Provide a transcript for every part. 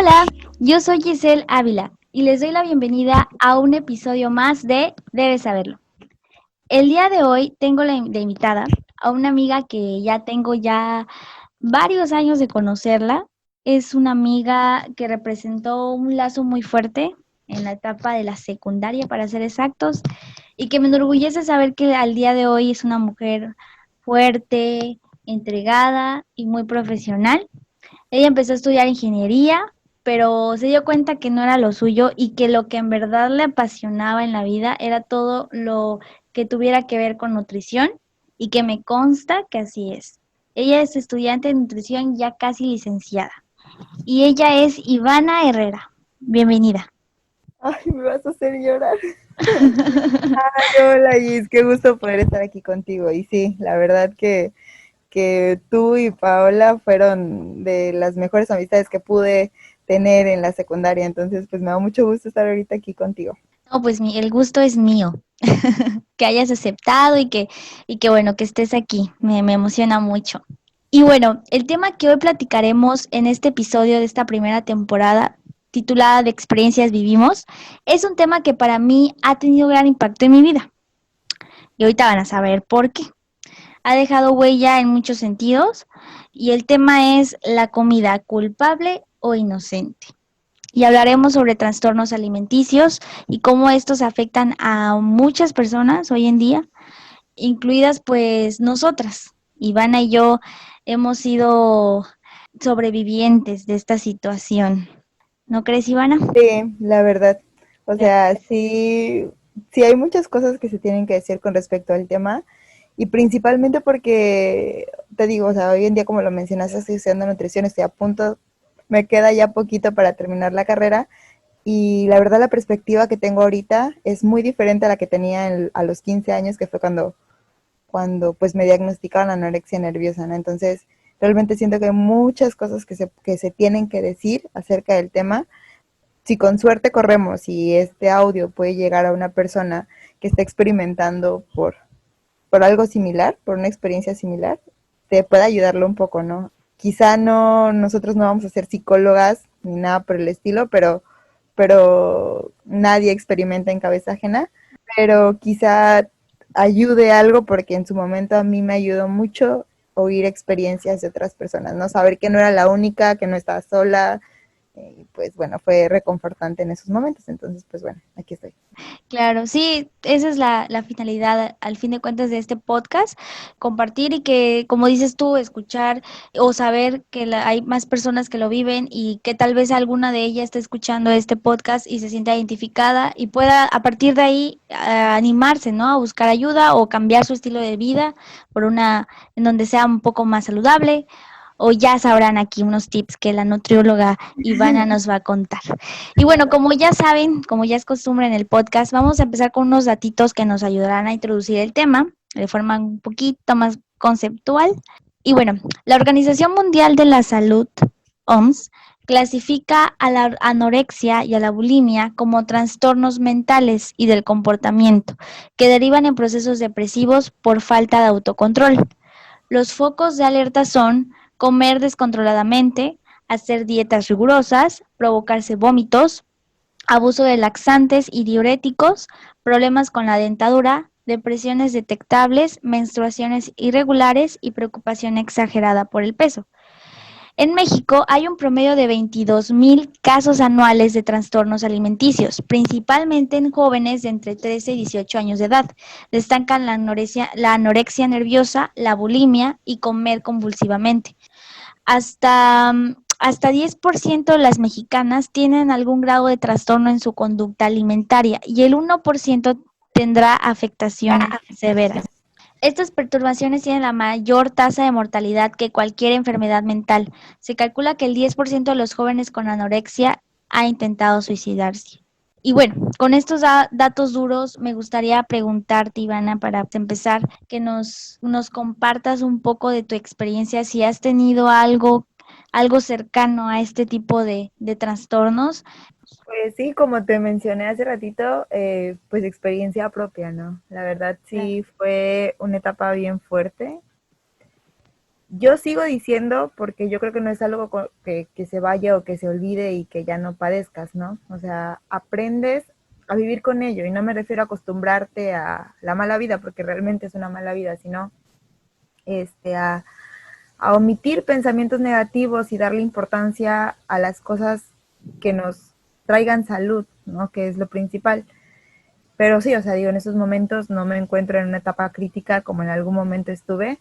Hola, yo soy Giselle Ávila y les doy la bienvenida a un episodio más de Debes saberlo. El día de hoy tengo de invitada a una amiga que ya tengo varios años de conocerla. Es una amiga que representó un lazo muy fuerte en la etapa de la secundaria, para ser exactos, y que me enorgullece saber que al día de hoy es una mujer fuerte, entregada y muy profesional. Ella empezó a estudiar ingeniería, pero se dio cuenta que no era lo suyo y que lo que en verdad le apasionaba en la vida era todo lo que tuviera que ver con nutrición, y que me consta que así es. Ella es estudiante de nutrición ya casi licenciada y ella es Ivana Herrera. Bienvenida. Ay, me vas a hacer llorar. Ay, hola Gis, qué gusto poder estar aquí contigo. Y sí, la verdad que tú y Paola fueron de las mejores amistades que pude tener en la secundaria. Entonces, pues me da mucho gusto estar ahorita aquí contigo. No, pues el gusto es mío. Que hayas aceptado y que bueno, que estés aquí. Me emociona mucho. Y bueno, el tema que hoy platicaremos en este episodio de esta primera temporada, titulada de Experiencias Vivimos, es un tema que para mí ha tenido gran impacto en mi vida. Y ahorita van a saber por qué. Ha dejado huella en muchos sentidos y el tema es la comida, culpable o inocente. Y hablaremos sobre trastornos alimenticios y cómo estos afectan a muchas personas hoy en día, incluidas pues nosotras. Ivana y yo hemos sido sobrevivientes de esta situación. ¿No crees, Ivana? Sí, la verdad. O Claro. sea, sí hay muchas cosas que se tienen que decir con respecto al tema. Y principalmente porque, te digo, o sea, hoy en día, como lo mencionaste, estoy estudiando nutrición, estoy a punto, me queda ya poquito para terminar la carrera. Y la verdad la perspectiva que tengo ahorita es muy diferente a la que tenía a los 15 años, que fue cuando pues me diagnosticaron anorexia nerviosa, ¿no? Entonces, realmente siento que hay muchas cosas que se tienen que decir acerca del tema. Si con suerte corremos y este audio puede llegar a una persona que está experimentando por algo similar, por una experiencia similar, te puede ayudarlo un poco, ¿no? Quizá no, nosotros no vamos a ser psicólogas ni nada por el estilo, pero nadie experimenta en cabeza ajena, pero quizá ayude algo porque en su momento a mí me ayudó mucho oír experiencias de otras personas, ¿no? Saber que no era la única, que no estaba sola, y pues bueno, fue reconfortante en esos momentos, entonces pues bueno, aquí estoy. Claro, sí, esa es la finalidad al fin de cuentas de este podcast, compartir y que, como dices tú, escuchar o saber que hay más personas que lo viven y que tal vez alguna de ellas esté escuchando este podcast y se sienta identificada y pueda a partir de ahí animarse, ¿no? A buscar ayuda o cambiar su estilo de vida por una en donde sea un poco más saludable. O ya sabrán aquí unos tips que la nutrióloga Ivana nos va a contar. Y bueno, Claro. como ya saben, como ya es costumbre en el podcast, vamos a empezar con unos datitos que nos ayudarán a introducir el tema de forma un poquito más conceptual. Y bueno, la Organización Mundial de la Salud, OMS, clasifica a la anorexia y a la bulimia como trastornos mentales y del comportamiento que derivan en procesos depresivos por falta de autocontrol. Los focos de alerta son comer descontroladamente, hacer dietas rigurosas, provocarse vómitos, abuso de laxantes y diuréticos, problemas con la dentadura, depresiones detectables, menstruaciones irregulares y preocupación exagerada por el peso. En México hay un promedio de 22,000 casos anuales de trastornos alimenticios, principalmente en jóvenes de entre 13 y 18 años de edad. Destacan la anorexia nerviosa, la bulimia y comer convulsivamente. Hasta 10% de las mexicanas tienen algún grado de trastorno en su conducta alimentaria y el 1% tendrá afectaciones severas. Estas perturbaciones tienen la mayor tasa de mortalidad que cualquier enfermedad mental. Se calcula que el 10% de los jóvenes con anorexia ha intentado suicidarse. Y bueno, con estos datos duros, me gustaría preguntarte, Ivana, para empezar, que nos compartas un poco de tu experiencia, si has tenido algo cercano a este tipo de trastornos. Pues sí, como te mencioné hace ratito, pues experiencia propia, ¿no? La verdad Claro. sí fue una etapa bien fuerte. Yo sigo diciendo, porque yo creo que no es algo que se vaya o que se olvide y que ya no padezcas, ¿no? O sea, aprendes a vivir con ello, y no me refiero a acostumbrarte a la mala vida, porque realmente es una mala vida, sino este, a omitir pensamientos negativos y darle importancia a las cosas que nos traigan salud, ¿no? Que es lo principal. Pero sí, o sea, digo, en esos momentos no me encuentro en una etapa crítica como en algún momento estuve,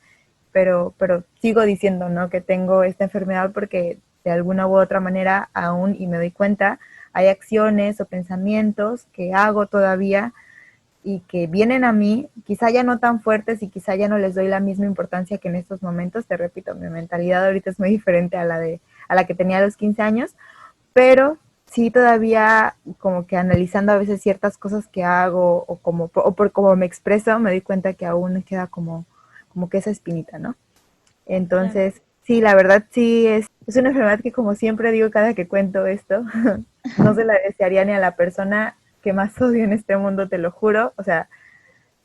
pero sigo diciendo, ¿no? Que tengo esta enfermedad porque de alguna u otra manera aún, y me doy cuenta, hay acciones o pensamientos que hago todavía y que vienen a mí, quizá ya no tan fuertes y quizá ya no les doy la misma importancia que en estos momentos. Te repito, mi mentalidad ahorita es muy diferente a la que tenía a los 15 años, pero sí todavía como que analizando a veces ciertas cosas que hago o por cómo me expreso, me doy cuenta que aún me queda como que esa espinita, ¿no? Claro. Entonces, sí, la verdad sí es una enfermedad que, como siempre digo cada que cuento esto, no se la desearía ni a la persona que más odio en este mundo, te lo juro. O sea,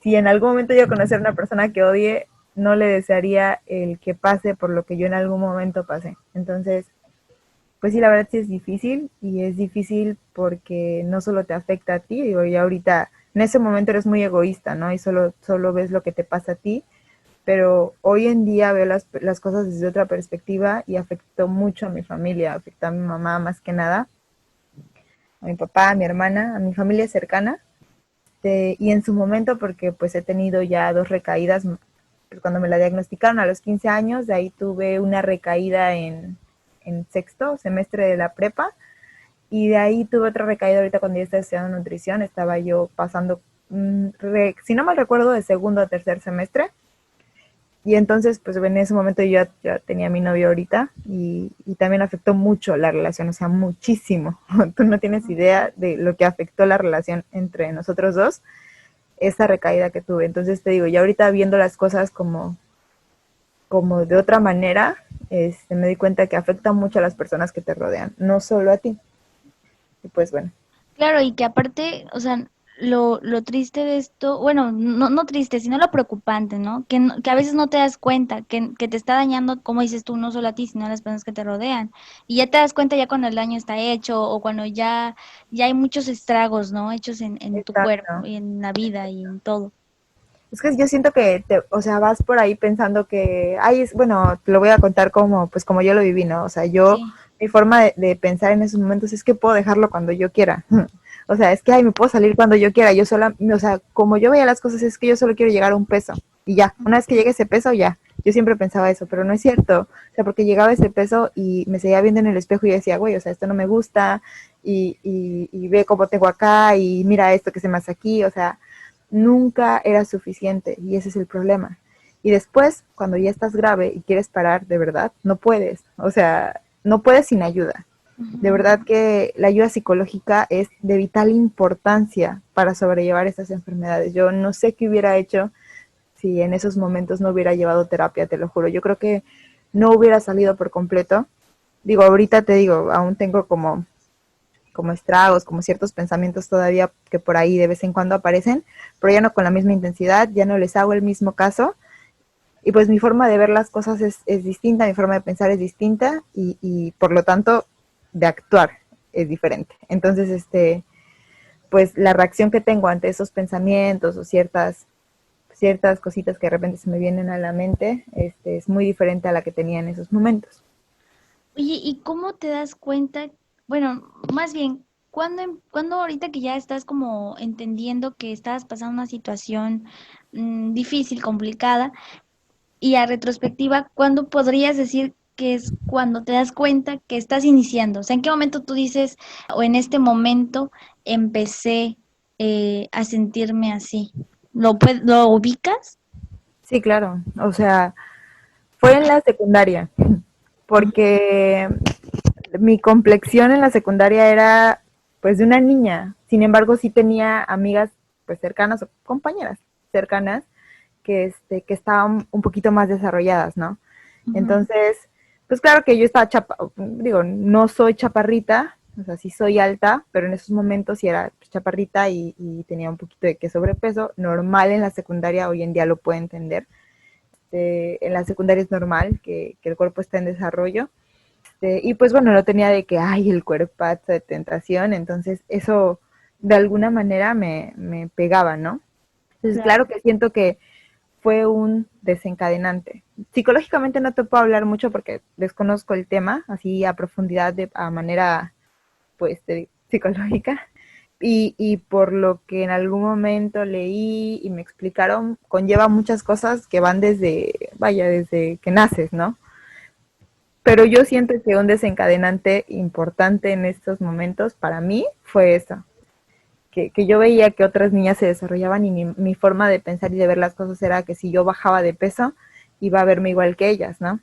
si en algún momento yo conocer a una persona que odie, no le desearía el que pase por lo que yo en algún momento pasé. Entonces, pues sí, la verdad sí es difícil, y es difícil porque no solo te afecta a ti, digo, y ahorita en ese momento eres muy egoísta, ¿no? Y solo ves lo que te pasa a ti, pero hoy en día veo las cosas desde otra perspectiva y afectó mucho a mi familia, afectó a mi mamá más que nada, a mi papá, a mi hermana, a mi familia cercana, y en su momento porque pues he tenido ya 2 recaídas. Cuando me la diagnosticaron a los 15 años, de ahí tuve una recaída en sexto semestre de la prepa, y de ahí tuve otra recaída ahorita cuando yo estaba estudiando nutrición. Estaba yo pasando, si no mal recuerdo, de segundo a tercer semestre. Y entonces, pues en ese momento yo ya tenía a mi novio ahorita, y también afectó mucho la relación, o sea, muchísimo. Tú no tienes idea de lo que afectó la relación entre nosotros dos, esa recaída que tuve. Entonces te digo, ya ahorita viendo las cosas como de otra manera, me di cuenta que afecta mucho a las personas que te rodean, no solo a ti. Y pues bueno. Claro, y que aparte, o sea, lo triste de esto, bueno, no triste, sino lo preocupante, ¿no? Que a veces no te das cuenta, que te está dañando, como dices tú, no solo a ti, sino a las personas que te rodean. Y ya te das cuenta ya cuando el daño está hecho o cuando ya hay muchos estragos, ¿no? Hechos en tu cuerpo Exacto. y en la vida y en todo. Es que yo siento que, o sea, vas por ahí pensando que, ay, bueno, te lo voy a contar como yo lo viví, ¿no? O sea, Sí. mi forma de pensar en esos momentos es que puedo dejarlo cuando yo quiera. O sea, es que, ay, me puedo salir cuando yo quiera. Yo sola, o sea, como yo veía las cosas, es que yo solo quiero llegar a un peso y ya. Una vez que llegue ese peso, ya. Yo siempre pensaba eso, pero no es cierto. O sea, porque llegaba ese peso y me seguía viendo en el espejo y decía, güey, o sea, esto no me gusta, y ve cómo tengo acá, y mira esto que se me hace aquí. O sea, nunca era suficiente, y ese es el problema. Y después, cuando ya estás grave y quieres parar, de verdad, no puedes. O sea, no puedes sin ayuda. De Ujú. verdad que la ayuda psicológica es de vital importancia para sobrellevar estas enfermedades. Yo no sé qué hubiera hecho si en esos momentos no hubiera llevado terapia, te lo juro. Yo creo que no hubiera salido por completo. Digo, ahorita te digo, aún tengo como estragos, como ciertos pensamientos todavía que por ahí de vez en cuando aparecen, pero ya no con la misma intensidad, ya no les hago el mismo caso. Y pues mi forma de ver las cosas es distinta, mi forma de pensar es distinta, y por lo tanto de actuar es diferente. Entonces, pues la reacción que tengo ante esos pensamientos o ciertas cositas que de repente se me vienen a la mente, es muy diferente a la que tenía en esos momentos. Oye, ¿y cómo te das cuenta? Bueno, más bien, ¿cuándo ahorita que ya estás como entendiendo que estás pasando una situación difícil, complicada, y a retrospectiva, ¿cuándo podrías decir que es cuando te das cuenta que estás iniciando? O sea, ¿en qué momento tú dices, o en este momento empecé a sentirme así? ¿Lo ubicas? Sí, claro. O sea, fue en la secundaria, Ujú. porque mi complexión en la secundaria era pues de una niña. Sin embargo, sí tenía amigas pues cercanas, o compañeras cercanas, que estaban un poquito más desarrolladas, ¿no? Ujú. Entonces, pues claro que yo estaba digo, no soy chaparrita, o sea, sí soy alta, pero en esos momentos sí era pues, chaparrita, y tenía un poquito de que sobrepeso, normal en la secundaria, hoy en día lo puedo entender. en la secundaria es normal que el cuerpo está en desarrollo. Y pues bueno, no tenía de que, ay, el cuerpazo de tentación, entonces eso de alguna manera me pegaba, ¿no? Entonces, Claro. claro que siento que fue un desencadenante. Psicológicamente no te puedo hablar mucho porque desconozco el tema, así a profundidad, a manera, pues, psicológica. Y por lo que en algún momento leí y me explicaron, conlleva muchas cosas que van desde, vaya, desde que naces, ¿no? Pero yo siento que un desencadenante importante en estos momentos para mí fue eso, que yo veía que otras niñas se desarrollaban y mi forma de pensar y de ver las cosas era que si yo bajaba de peso iba a verme igual que ellas, ¿no?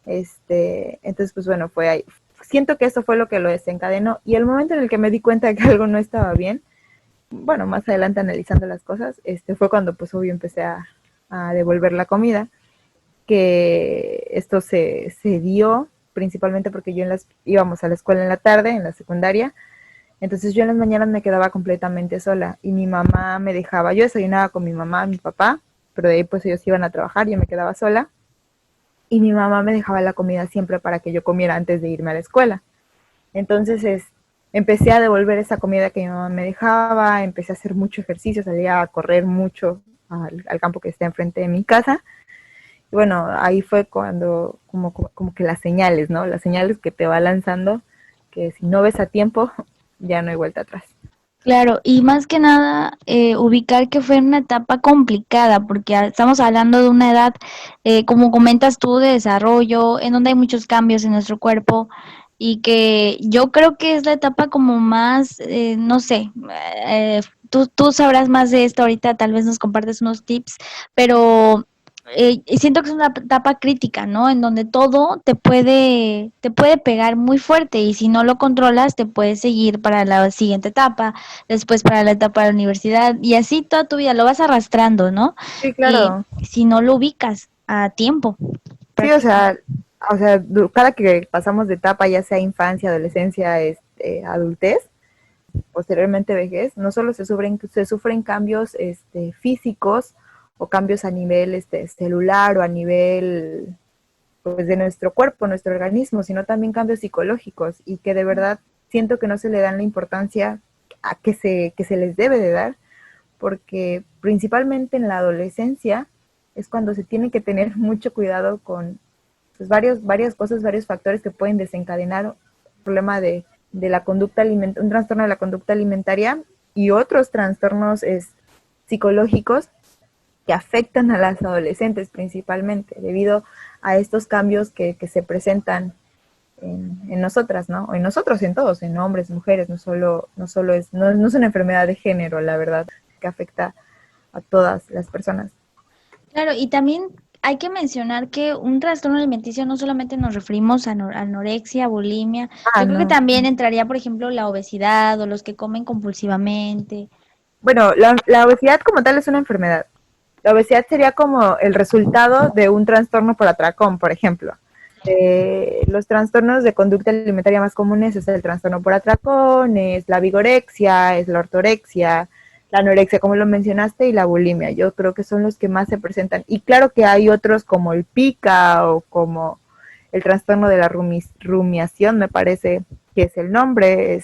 Entonces, pues bueno, fue ahí. Siento que eso fue lo que lo desencadenó y el momento en el que me di cuenta de que algo no estaba bien, bueno, más adelante analizando las cosas, fue cuando pues obvio empecé a devolver la comida, que esto se dio principalmente porque íbamos a la escuela en la tarde, en la secundaria, entonces yo en las mañanas me quedaba completamente sola y mi mamá me dejaba, yo desayunaba con mi mamá, mi papá, pero de ahí pues ellos iban a trabajar, yo me quedaba sola y mi mamá me dejaba la comida siempre para que yo comiera antes de irme a la escuela. Entonces empecé a devolver esa comida que mi mamá me dejaba, empecé a hacer mucho ejercicio, salía a correr mucho al campo que está enfrente de mi casa. Y bueno, ahí fue cuando como que las señales, ¿no? Las señales que te va lanzando, que si no ves a tiempo, ya no hay vuelta atrás. Claro, y más que nada ubicar que fue una etapa complicada, porque estamos hablando de una edad, como comentas tú, de desarrollo, en donde hay muchos cambios en nuestro cuerpo y que yo creo que es la etapa como más, no sé, tú sabrás más de esto ahorita, tal vez nos compartes unos tips, pero siento que es una etapa crítica, ¿no? En donde todo te puede pegar muy fuerte y si no lo controlas te puedes seguir para la siguiente etapa, después para la etapa de la universidad y así toda tu vida lo vas arrastrando, ¿no? Sí, Y claro. si no lo ubicas a tiempo, Sí, cada que pasamos de etapa, ya sea infancia, adolescencia, adultez, posteriormente vejez, no solo se sufren cambios físicos o cambios a nivel celular o a nivel pues, de nuestro cuerpo, nuestro organismo, sino también cambios psicológicos y que de verdad siento que no se le dan la importancia a que se les debe de dar, porque principalmente en la adolescencia es cuando se tiene que tener mucho cuidado con pues, varias cosas, varios factores que pueden desencadenar un problema de la conducta alimentaria, un trastorno de la conducta alimentaria y otros trastornos psicológicos que afectan a las adolescentes principalmente debido a estos cambios que se presentan en nosotras, ¿no? O en nosotros, en todos, en hombres, mujeres, no es una enfermedad de género, la verdad, que afecta a todas las personas. claro, y también hay que mencionar que un trastorno alimenticio no solamente nos referimos a anorexia, bulimia, Ah, yo creo que no. también entraría, por ejemplo, la obesidad o los que comen compulsivamente. Bueno, la obesidad como tal es una enfermedad. La obesidad sería como el resultado de un trastorno por atracón, por ejemplo. Los trastornos de conducta alimentaria más comunes es el trastorno por atracón, es la vigorexia, es la ortorexia, la anorexia, como lo mencionaste, y la bulimia. Yo creo que son los que más se presentan. Y claro que hay otros como el pica o como el trastorno de la rumiación, me parece que es el nombre,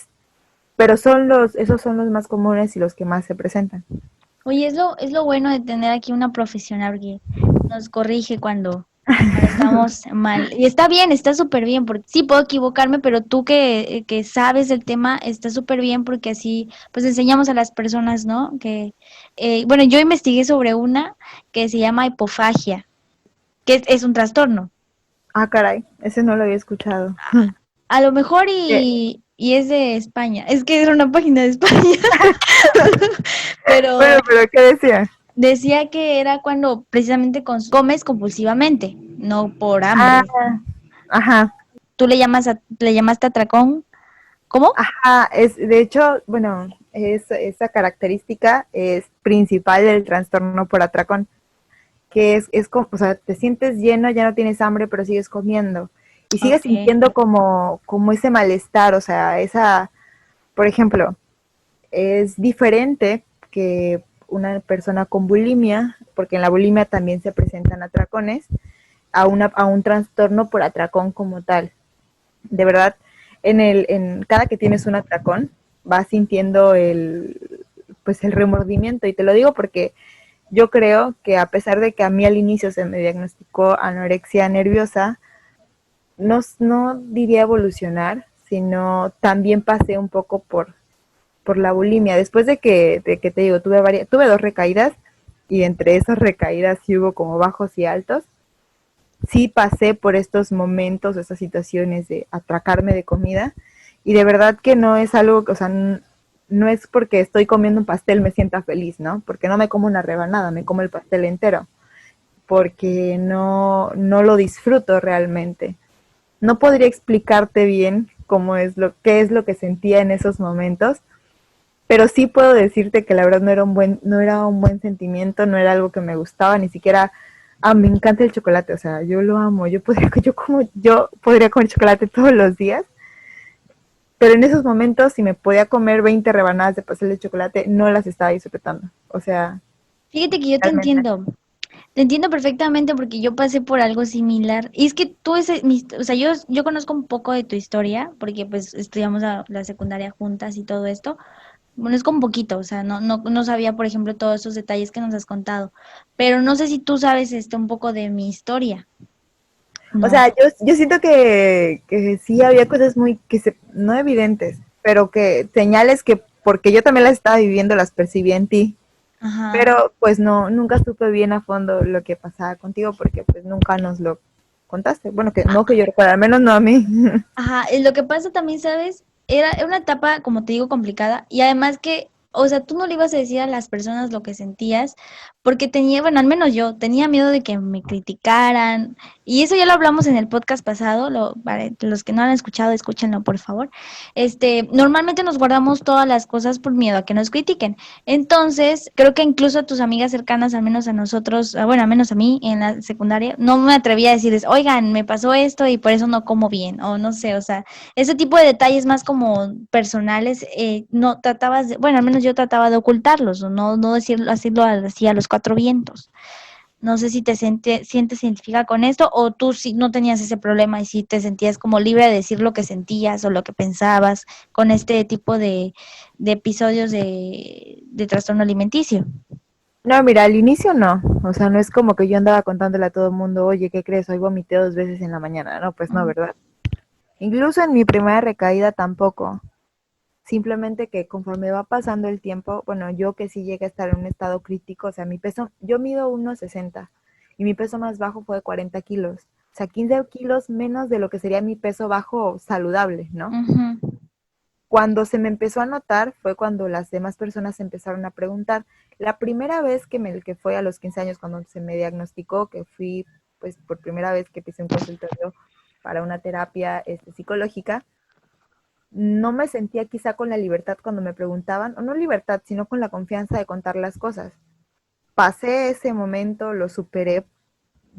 pero esos son los más comunes y los que más se presentan. Oye, es lo bueno de tener aquí una profesional que nos corrige cuando estamos mal. Y está bien, está súper bien, porque sí puedo equivocarme, pero tú que sabes del tema, está súper bien porque así pues enseñamos a las personas, ¿no? Que, bueno, yo investigué sobre una que se llama hipofagia, que es un trastorno. Ah, caray, ese no lo había escuchado. A lo mejor ¿Qué? y es de España, es que era una página de España, pero Bueno, pero ¿qué decía? decía que era cuando precisamente comes compulsivamente, no por Ah, hambre. ajá, ¿Tú le llamaste atracón? ¿Cómo? ajá, de hecho, bueno, esa característica es principal del trastorno por atracón, que o sea, te sientes lleno, ya no tienes hambre, pero sigues comiendo. Y sigues Okay. sintiendo como ese malestar, o sea, por ejemplo, es diferente que una persona con bulimia, porque en la bulimia también se presentan atracones, a un trastorno por atracón como tal. De verdad, cada que tienes un atracón, vas sintiendo pues el remordimiento, y te lo digo porque yo creo que, a pesar de que a mí al inicio se me diagnosticó anorexia nerviosa, no diría evolucionar, sino también pasé un poco por la bulimia. Después de que te digo, tuve 2 recaídas, y entre esas recaídas sí hubo como bajos y altos. Sí pasé por estos momentos, estas situaciones de atracarme de comida, y de verdad que no es algo, o sea, no es porque estoy comiendo un pastel me sienta feliz, ¿no? Porque no me como una rebanada, me como el pastel entero, porque no lo disfruto realmente. No podría explicarte bien qué es lo que sentía en esos momentos, pero sí puedo decirte que la verdad no era un buen sentimiento, no era algo que me gustaba, ni siquiera. Me encanta el chocolate, o sea, yo lo amo. Yo podría comer chocolate todos los días, pero en esos momentos, si me podía comer 20 rebanadas de pastel de chocolate, no las estaba disfrutando. O sea, Fíjate que yo realmente. te entiendo perfectamente porque yo pasé por algo similar. Y es que o sea, yo conozco un poco de tu historia porque pues estudiamos la secundaria juntas y todo esto. Bueno, es con poquito, o sea, no sabía, por ejemplo, todos esos detalles que nos has contado. Pero no sé si tú sabes un poco de mi historia. O No. sea, yo siento que sí había cosas no evidentes, pero que señales que, porque yo también las estaba viviendo, las percibí en ti. Ajá. Pero pues no, nunca supe bien a fondo lo que pasaba contigo, porque pues nunca nos lo contaste. Bueno, que no, que yo recuerdo, al menos no a mí. Ajá, lo que pasa también, ¿sabes? Era una etapa, como te digo, complicada y además que, o sea, tú no le ibas a decir a las personas lo que sentías porque tenía, bueno, al menos yo tenía miedo de que me criticaran y eso ya lo hablamos en el podcast pasado, para los que no han escuchado, escúchenlo, por favor. Normalmente nos guardamos todas las cosas por miedo a que nos critiquen. Entonces, creo que incluso a tus amigas cercanas, al menos a nosotros, bueno, al menos a mí en la secundaria, no me atrevía a decirles, oigan, me pasó esto y por eso no como bien, o no sé, o sea, ese tipo de detalles más como personales, no tratabas de, bueno, al menos yo trataba de ocultarlos, o no decirlo, hacerlo así a los 4 vientos. No sé si sientes identificada con esto o tú sí no tenías ese problema y sí te sentías como libre de decir lo que sentías o lo que pensabas con este tipo de episodios de trastorno alimenticio. No, mira, al inicio no. O sea, no es como que yo andaba contándole a todo el mundo, oye, ¿qué crees? Hoy vomité 2 veces en la mañana. No, pues no, Mm. ¿verdad? Incluso en mi primera recaída tampoco. Simplemente que conforme va pasando el tiempo, bueno, yo que sí llegué a estar en un estado crítico, o sea, mi peso, yo mido 1,60 y mi peso más bajo fue de 40 kilos. O sea, 15 kilos menos de lo que sería mi peso bajo saludable, ¿no? Ujú. Cuando se me empezó a notar fue cuando las demás personas empezaron a preguntar. La primera vez que fue a los 15 años, cuando se me diagnosticó, que fui, pues, por primera vez que pisé un consultorio para una terapia psicológica, no me sentía quizá con la libertad cuando me preguntaban, o no libertad, sino con la confianza de contar las cosas. Pasé ese momento, lo superé,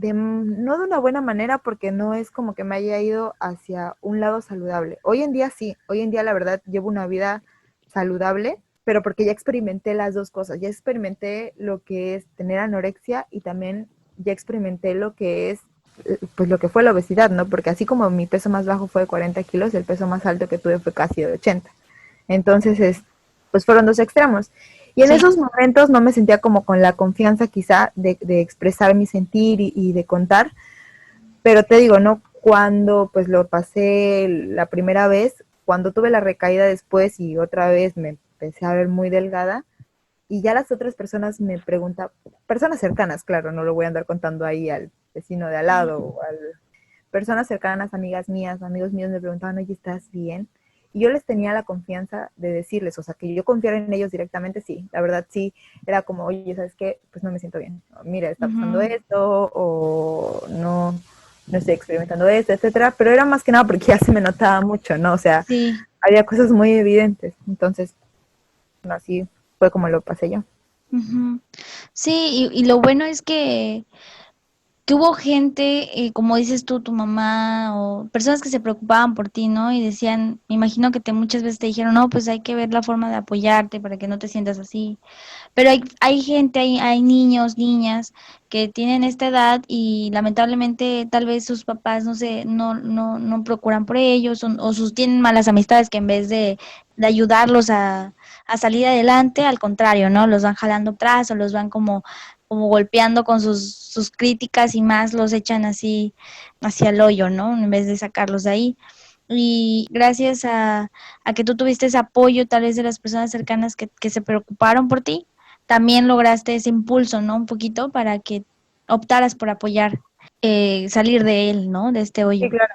no de una buena manera, porque no es como que me haya ido hacia un lado saludable. Hoy en día sí, hoy en día la verdad llevo una vida saludable, pero porque ya experimenté las dos cosas, ya experimenté lo que es tener anorexia, y también ya experimenté lo que es, pues lo que fue la obesidad, ¿no? Porque así como mi peso más bajo fue de 40 kilos, el peso más alto que tuve fue casi de 80. Entonces, pues fueron dos extremos. Y en Sí. esos momentos no me sentía como con la confianza quizá de expresar mi sentir y de contar, pero te digo, ¿no? Cuando pues lo pasé la primera vez, cuando tuve la recaída después y otra vez me empecé a ver muy delgada, y ya las otras personas me preguntan, personas cercanas, claro, no lo voy a andar contando ahí al vecino de al lado, o al personas cercanas, amigas mías, amigos míos me preguntaban, oye, ¿estás bien? Y yo les tenía la confianza de decirles, o sea, que yo confiara en ellos directamente, sí, la verdad sí, era como, oye, ¿sabes qué? Pues no me siento bien, mira, está pasando Ujú. esto, o no estoy experimentando esto, etcétera, pero era más que nada porque ya se me notaba mucho, ¿no? O sea, Sí. había cosas muy evidentes, entonces, no, así fue como lo pasé yo. Ujú. Sí, y lo bueno es que que hubo gente, como dices tú, tu mamá, o personas que se preocupaban por ti, ¿no? Y decían, me imagino que muchas veces te dijeron, no, pues hay que ver la forma de apoyarte para que no te sientas así. Pero hay gente, hay niños, niñas que tienen esta edad y lamentablemente tal vez sus papás no sé, no procuran por ellos o sus tienen malas amistades que en vez de ayudarlos a salir adelante, al contrario, ¿no? Los van jalando atrás o los van como golpeando con sus críticas y más los echan así hacia el hoyo, ¿no? En vez de sacarlos de ahí. Y gracias a que tú tuviste ese apoyo tal vez de las personas cercanas que se preocuparon por ti, también lograste ese impulso, ¿no? Un poquito para que optaras por apoyar, salir de él, ¿no? De este Sí, hoyo. claro.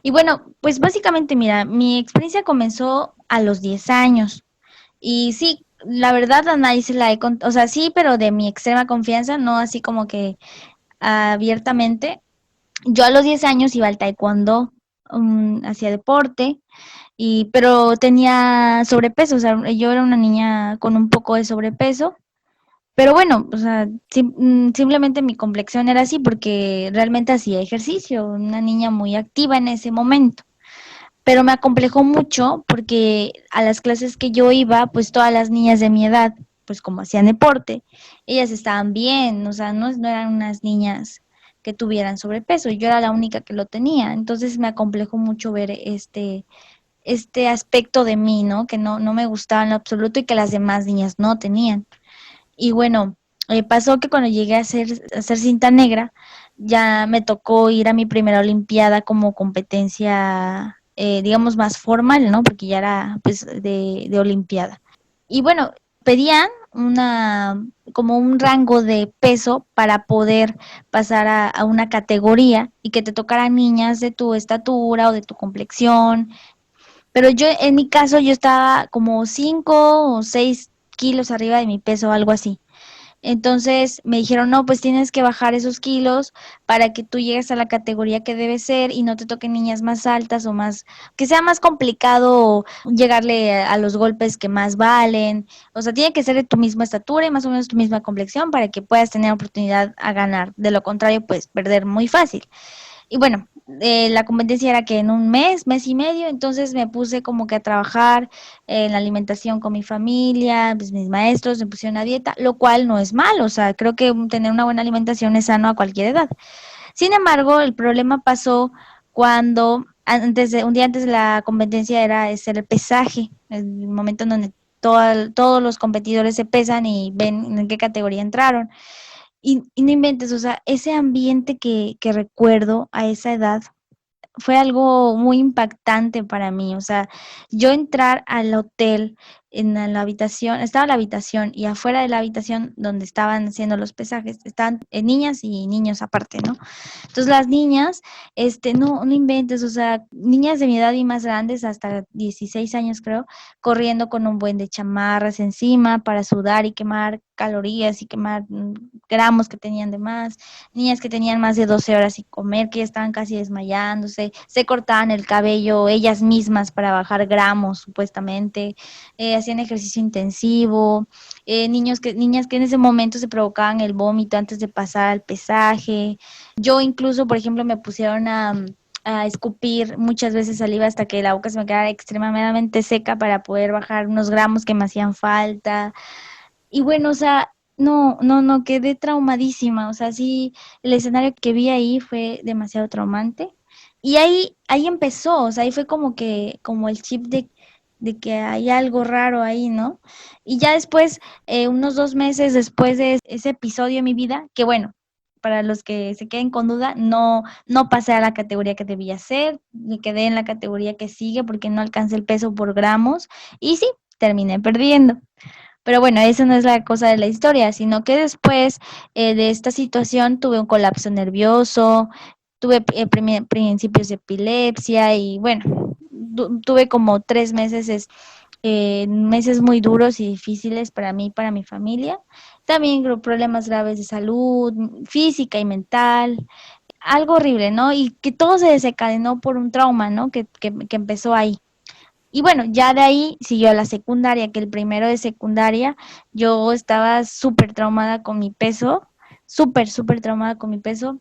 Y bueno, pues básicamente, mira, mi experiencia comenzó a los 10 años. Y sí, la verdad a nadie se la he contado, o sea, sí, pero de mi extrema confianza, no así como que abiertamente. Yo a los 10 años iba al taekwondo, hacía deporte, pero tenía sobrepeso, o sea, yo era una niña con un poco de sobrepeso, pero bueno, o sea, simplemente mi complexión era así porque realmente hacía ejercicio, una niña muy activa en ese momento. Pero me acomplejó mucho porque a las clases que yo iba, pues todas las niñas de mi edad, pues como hacían deporte, ellas estaban bien, o sea, no eran unas niñas que tuvieran sobrepeso, yo era la única que lo tenía, entonces me acomplejó mucho ver este aspecto de mí, ¿no? Que no me gustaba en lo absoluto y que las demás niñas no tenían. Y bueno, pasó que cuando llegué a ser cinta negra, ya me tocó ir a mi primera olimpiada como competencia, digamos, más formal, ¿no? Porque ya era pues de olimpiada. Y bueno, pedían como un rango de peso para poder pasar a una categoría y que te tocaran niñas de tu estatura o de tu complexión. Pero yo, en mi caso, yo estaba como 5 o 6 kilos arriba de mi peso, algo así. Entonces me dijeron, no, pues tienes que bajar esos kilos para que tú llegues a la categoría que debe ser y no te toquen niñas más altas o más, que sea más complicado llegarle a los golpes que más valen. O sea, tiene que ser de tu misma estatura y más o menos tu misma complexión para que puedas tener oportunidad a ganar. De lo contrario, pues perder muy fácil. Y bueno, la competencia era que en un mes y medio, entonces me puse como que a trabajar en la alimentación con mi familia, pues mis maestros me pusieron a dieta, lo cual no es malo, o sea, creo que tener una buena alimentación es sano a cualquier edad. Sin embargo, el problema pasó cuando un día antes de la competencia era hacer el pesaje, el momento en donde todos los competidores se pesan y ven en qué categoría entraron. Y no inventes, o sea, ese ambiente que recuerdo a esa edad fue algo muy impactante para mí. O sea, yo entrar al hotel en la habitación, estaba la habitación y afuera de la habitación donde estaban haciendo los pesajes, estaban niñas y niños aparte, ¿no? Entonces las niñas, no inventes, o sea, niñas de mi edad y más grandes, hasta 16 años creo, corriendo con un buen de chamarras encima para sudar y quemar calorías y quemar gramos que tenían de más, niñas que tenían más de 12 horas sin comer, que ya estaban casi desmayándose, se cortaban el cabello ellas mismas para bajar gramos supuestamente, hacían ejercicio intensivo, niñas que en ese momento se provocaban el vómito antes de pasar al pesaje. Yo incluso, por ejemplo, me pusieron a escupir muchas veces saliva hasta que la boca se me quedara extremadamente seca para poder bajar unos gramos que me hacían falta. Y bueno, o sea, no, quedé traumadísima. O sea, sí, el escenario que vi ahí fue demasiado traumante. Y ahí empezó, o sea, ahí fue como el chip de que hay algo raro ahí, ¿no? Y ya después, unos 2 meses después de ese episodio en mi vida, que bueno, para los que se queden con duda, no pasé a la categoría que debía ser, me quedé en la categoría que sigue porque no alcancé el peso por gramos y sí, terminé perdiendo. Pero bueno, esa no es la cosa de la historia, sino que después de esta situación tuve un colapso nervioso, tuve principios de epilepsia y bueno, tuve como 3 meses, meses muy duros y difíciles para mí y para mi familia. También problemas graves de salud, física y mental, algo horrible, ¿no? Y que todo se desencadenó por un trauma, ¿no? Que empezó ahí. Y bueno, ya de ahí siguió a la secundaria, que el primero de secundaria yo estaba súper traumada con mi peso, súper traumada con mi peso.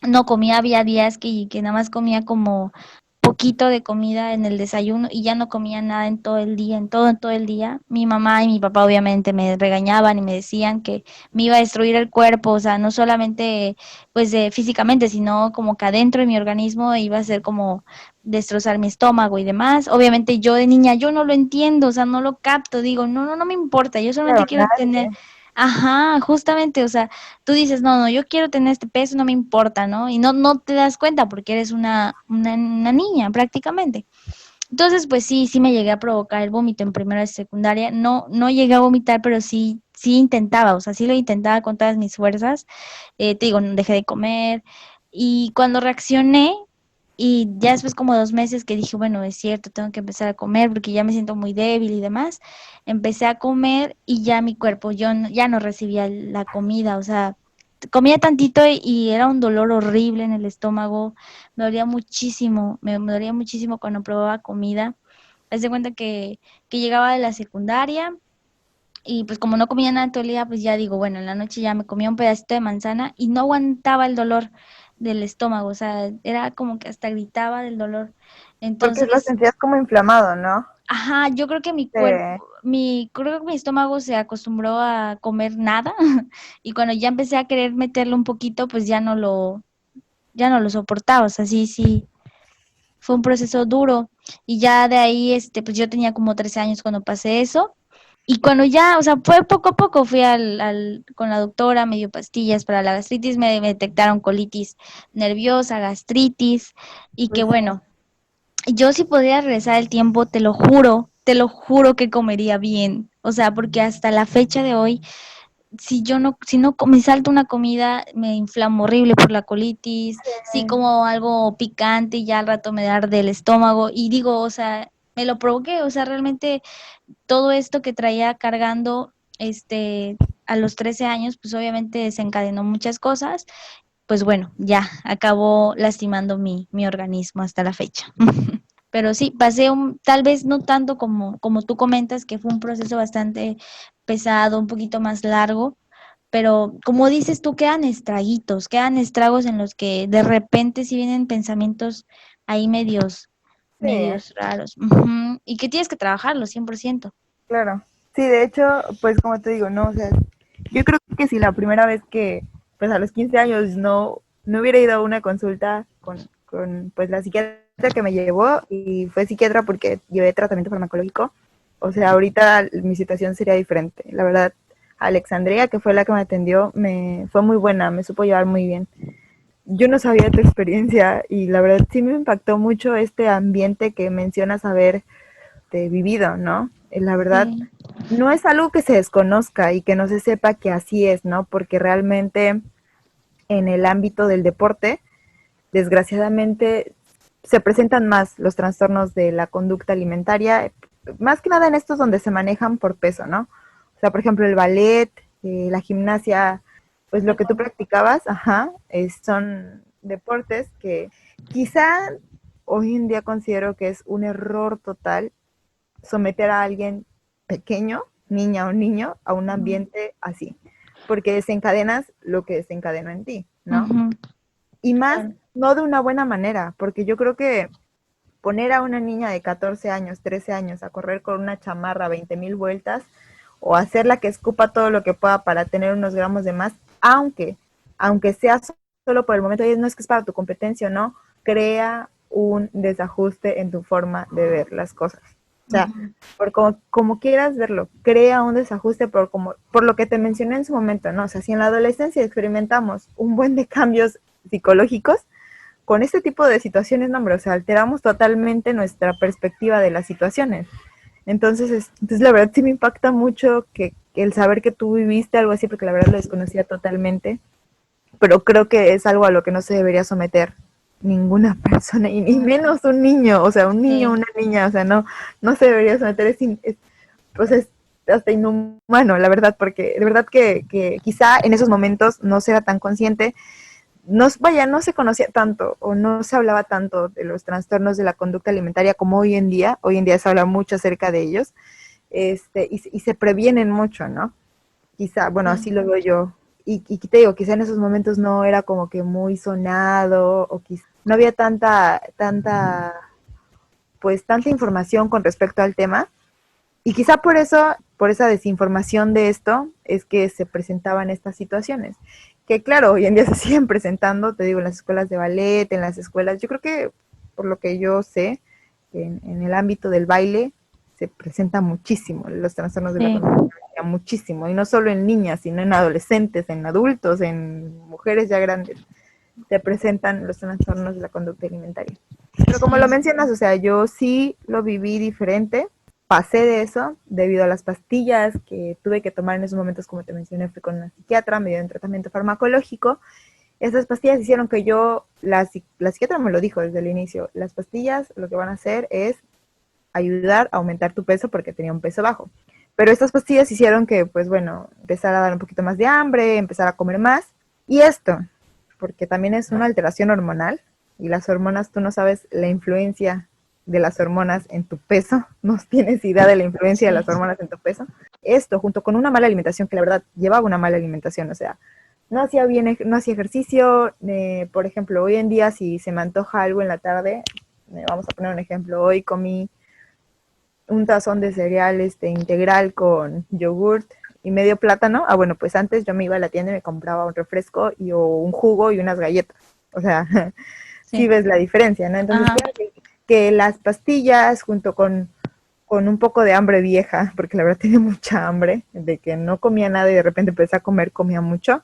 no comía, había días que nada más comía como poquito de comida en el desayuno y ya no comía nada en todo el día, en todo el día. Mi mamá y mi papá obviamente me regañaban y me decían que me iba a destruir el cuerpo, o sea, no solamente pues físicamente, sino como que adentro de mi organismo iba a ser como destrozar mi estómago y demás. Obviamente yo de niña yo no lo entiendo, o sea, no lo capto, digo, no me importa, yo solamente Claro, quiero tener, nadie. ajá, justamente, o sea, tú dices, no, yo quiero tener este peso, no me importa, ¿no? Y no te das cuenta porque eres una niña prácticamente. Entonces, pues sí me llegué a provocar el vómito en primera de secundaria. No llegué a vomitar, pero sí intentaba, o sea, sí lo intentaba con todas mis fuerzas. Te digo, dejé de comer. Y cuando reaccioné, y ya después como 2 meses que dije, bueno, es cierto, tengo que empezar a comer porque ya me siento muy débil y demás, empecé a comer y ya mi cuerpo, ya no recibía la comida, o sea, comía tantito y era un dolor horrible en el estómago, me dolía muchísimo, me dolía muchísimo cuando probaba comida. Haz de cuenta que llegaba de la secundaria y pues como no comía nada todo el día, pues ya digo, bueno, en la noche ya me comía un pedacito de manzana y no aguantaba el dolor del estómago, o sea, era como que hasta gritaba del dolor. Porque lo Entonces, sentías como inflamado, ¿no? ajá, yo creo que mi Sí, cuerpo, creo que mi estómago se acostumbró a comer nada y cuando ya empecé a querer meterle un poquito, pues ya no lo soportaba, o sea, sí, fue un proceso duro y ya de ahí, pues yo tenía como 13 años cuando pasé eso y cuando ya, o sea, fue poco a poco, fui con la doctora, me dio pastillas para la gastritis, me detectaron colitis nerviosa, gastritis y que pues sí. bueno, yo si podría regresar el tiempo, te lo juro que comería bien, o sea, porque hasta la fecha de hoy si no me salto una comida, me inflamo horrible por la colitis, si como algo picante, ya al rato me da arde el estómago, y digo, o sea, me lo provoqué, o sea, realmente todo esto que traía cargando, a los 13 años, pues obviamente desencadenó muchas cosas, pues bueno, ya acabó lastimando mi organismo hasta la fecha. Pero sí, pasé tal vez no tanto como tú comentas, que fue un proceso bastante pesado, un poquito más largo, pero como dices tú, quedan estraguitos, quedan estragos en los que de repente sí vienen pensamientos ahí Sí, medios raros. Ujú, y que tienes que trabajarlo 100%. claro. Sí, de hecho, pues como te digo, ¿no? O sea, yo creo que si la primera vez que, pues a los 15 años no hubiera ido a una consulta con pues la psiquiatra que me llevó y fue psiquiatra porque llevé tratamiento farmacológico, o sea, ahorita mi situación sería diferente. La verdad, Alexandria, que fue la que me atendió, fue muy buena, me supo llevar muy bien. Yo no sabía tu experiencia y la verdad sí me impactó mucho este ambiente que mencionas haber vivido, ¿no? La verdad, Sí. no es algo que se desconozca y que no se sepa que así es, ¿no? Porque realmente en el ámbito del deporte, desgraciadamente, se presentan más los trastornos de la conducta alimentaria, más que nada en estos donde se manejan por peso, ¿no? O sea, por ejemplo, el ballet, la gimnasia, pues lo que tú practicabas, ajá, son deportes que quizá hoy en día considero que es un error total someter a alguien pequeño, niña o niño, a un ambiente así, porque desencadenas lo que desencadenó en ti, ¿no? Ujú, Y más, claro. no de una buena manera, porque yo creo que poner a una niña de 14 años, 13 años a correr con una chamarra 20,000 vueltas o hacerla que escupa todo lo que pueda para tener unos gramos de más, aunque sea solo por el momento, y no es que es para tu competencia o no, crea un desajuste en tu forma de ver las cosas. O sea, Ujú, por como quieras verlo, crea un desajuste por lo que te mencioné en su momento, ¿no? O sea, si en la adolescencia experimentamos un buen de cambios psicológicos, con este tipo de situaciones, no, hombre, o sea, alteramos totalmente nuestra perspectiva de las situaciones. Entonces la verdad sí me impacta mucho que el saber que tú viviste algo así, porque la verdad lo desconocía totalmente, pero creo que es algo a lo que no se debería someter ninguna persona, y ni menos un niño, o sea, un niño, sí. una niña, o sea, no se debería someter, pues es hasta inhumano, la verdad, porque de verdad que quizá en esos momentos no sea tan consciente, no se conocía tanto o no se hablaba tanto de los trastornos de la conducta alimentaria como hoy en día. Hoy en día se habla mucho acerca de ellos, y se previenen mucho, ¿no? Quizá, bueno, Sí. así lo veo yo. y te digo, quizá en esos momentos no era como que muy sonado, o quizá no había pues tanta información con respecto al tema, y quizá por eso, por esa desinformación de esto, es que se presentaban estas situaciones. Que claro, hoy en día se siguen presentando, te digo, en las escuelas de ballet, en las escuelas, yo creo que, por lo que yo sé, en el ámbito del baile se presenta muchísimo los trastornos de la Sí. conducta alimentaria, muchísimo, y no solo en niñas, sino en adolescentes, en adultos, en mujeres ya grandes, se presentan los trastornos de la conducta alimentaria. Pero como lo Sí. mencionas, o sea, yo sí lo viví diferente, pasé de eso debido a las pastillas que tuve que tomar en esos momentos, como te mencioné, fui con una psiquiatra, me dio un tratamiento farmacológico. Esas pastillas hicieron que la psiquiatra me lo dijo desde el inicio, las pastillas lo que van a hacer es ayudar a aumentar tu peso porque tenía un peso bajo. Pero estas pastillas hicieron que, pues bueno, empezara a dar un poquito más de hambre, empezar a comer más. Y esto, porque también es una alteración hormonal, y las hormonas, tú no sabes la influencia de las hormonas en tu peso, no tienes idea de la influencia de Sí. las hormonas en tu peso. Esto, junto con una mala alimentación, que la verdad llevaba una mala alimentación, o sea, no hacía bien, no hacía ejercicio, por ejemplo, hoy en día si se me antoja algo en la tarde, vamos a poner un ejemplo, hoy comí un tazón de cereal integral con yogurt y medio plátano. Ah, bueno, pues antes yo me iba a la tienda y me compraba un refresco y o un jugo y unas galletas. O sea, sí Sí. ves la diferencia, ¿no? Entonces, Ajá. claro que las pastillas junto con un poco de hambre vieja, porque la verdad tenía mucha hambre, de que no comía nada y de repente empecé a comer, comía mucho.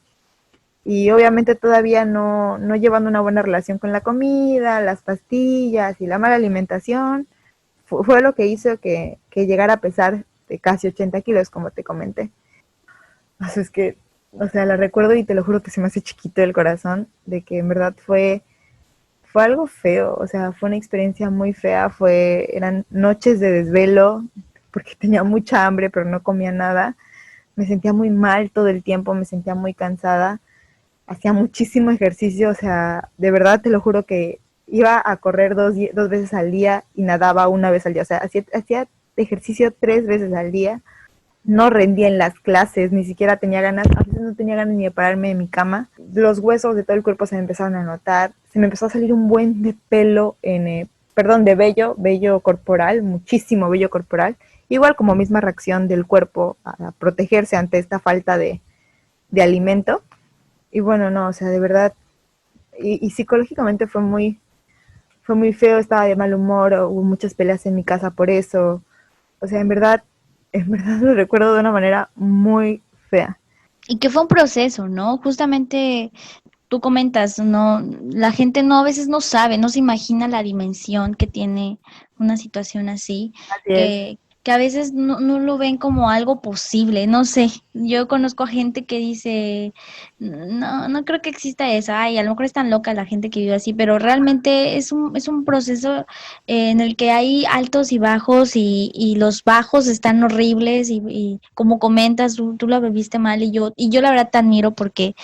Y obviamente todavía no llevando una buena relación con la comida, las pastillas y la mala alimentación, fue lo que hizo que llegara a pesar de casi 80 kilos, como te comenté. O sea, es que, o sea, la recuerdo y te lo juro que se me hace chiquito el corazón, de que en verdad fue algo feo, o sea, fue una experiencia muy fea, eran noches de desvelo, porque tenía mucha hambre, pero no comía nada, me sentía muy mal todo el tiempo, me sentía muy cansada, hacía muchísimo ejercicio, o sea, de verdad te lo juro que iba a correr dos veces al día y nadaba una vez al día, o sea, hacía ejercicio 3 veces al día, no rendía en las clases, ni siquiera tenía ganas, a veces no tenía ganas ni de pararme de mi cama, los huesos de todo el cuerpo se me empezaron a notar, se me empezó a salir un buen de pelo perdón, de vello corporal, muchísimo vello corporal, igual como misma reacción del cuerpo a protegerse ante esta falta de alimento. Y bueno, no, o sea, de verdad, y psicológicamente fue muy feo, estaba de mal humor, hubo muchas peleas en mi casa por eso. O sea, en verdad lo recuerdo de una manera muy fea. Y que fue un proceso, ¿no? Justamente tú comentas, no, la gente no a veces no sabe, no se imagina la dimensión que tiene una situación así, Así es. que a veces no lo ven como algo posible, no sé, yo conozco a gente que dice, no creo que exista eso, ay, a lo mejor es tan loca la gente que vive así, pero realmente es un proceso en el que hay altos y bajos y los bajos están horribles y como comentas, tú lo viviste mal y yo la verdad te admiro porque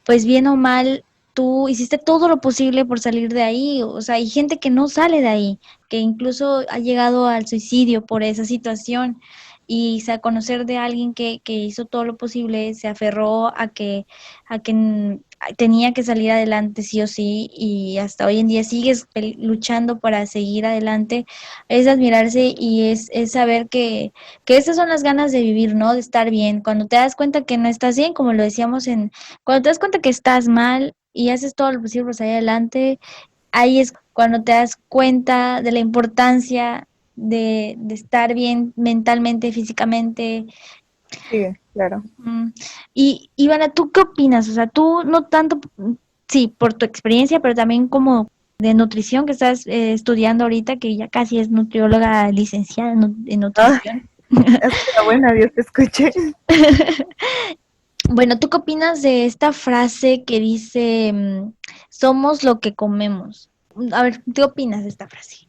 pues bien o mal, tú hiciste todo lo posible por salir de ahí. O sea, hay gente que no sale de ahí, que incluso ha llegado al suicidio por esa situación. Y a conocer de alguien que hizo todo lo posible, se aferró a que tenía que salir adelante sí o sí, y hasta hoy en día sigues luchando para seguir adelante, es admirarse y es saber que esas son las ganas de vivir, ¿no? De estar bien. Cuando te das cuenta que no estás bien, como lo decíamos cuando te das cuenta que estás mal y haces todo lo posible por salir adelante, ahí es cuando te das cuenta de la importancia de estar bien mentalmente, físicamente. Sí, claro. Mm. Y Ivana, ¿tú qué opinas? O sea, tú no tanto, sí, por tu experiencia, pero también como de nutrición que estás estudiando ahorita, que ya casi es nutrióloga licenciada en Ah, nutrición. buena, Dios te escuche. Bueno, ¿tú qué opinas de esta frase que dice, somos lo que comemos? A ver, ¿qué opinas de esta frase?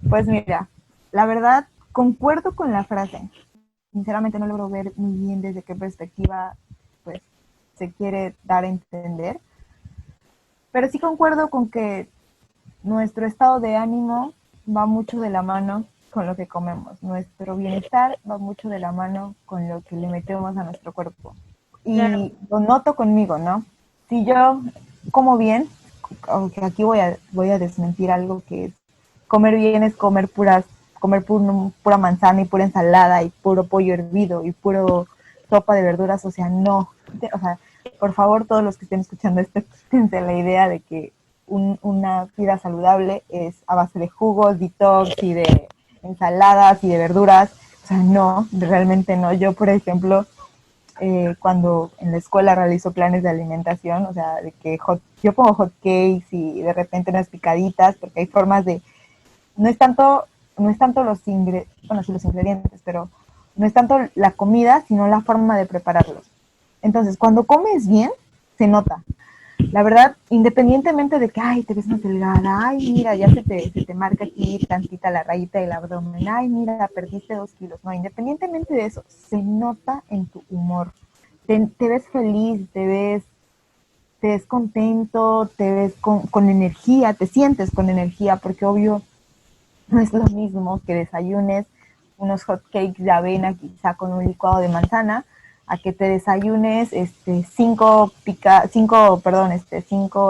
Pues mira, la verdad, concuerdo con la frase. Sinceramente no logro ver muy bien desde qué perspectiva pues se quiere dar a entender, pero sí concuerdo con que nuestro estado de ánimo va mucho de la mano con lo que comemos. Nuestro bienestar va mucho de la mano con lo que le metemos a nuestro cuerpo. Claro. Y lo noto conmigo, ¿no? Si yo como bien, aunque aquí voy a desmentir algo que es, comer bien es comer pura manzana y pura ensalada y puro pollo hervido y puro sopa de verduras, o sea, no, o sea, por favor todos los que estén escuchando esto, quítense la idea de que una vida saludable es a base de jugos, detox y de ensaladas y de verduras, o sea, no, realmente no. Yo, por ejemplo, cuando en la escuela realizo planes de alimentación, o sea, de que yo pongo hot cakes y de repente unas picaditas, porque hay formas de, no es tanto, no es tanto los ingredientes, bueno, sí los ingredientes, pero no es tanto la comida, sino la forma de prepararlos. Entonces, cuando comes bien, se nota. La verdad, independientemente de que, ay, te ves más delgada, ay, mira, ya se te marca aquí tantita la rayita del abdomen, ay, mira, perdiste 2 kilos. No, independientemente de eso, se nota en tu humor. Te ves feliz, te ves contento, te ves con energía, te sientes con energía, porque obvio no es lo mismo que desayunes unos hot cakes de avena quizá con un licuado de manzana a que te desayunes cinco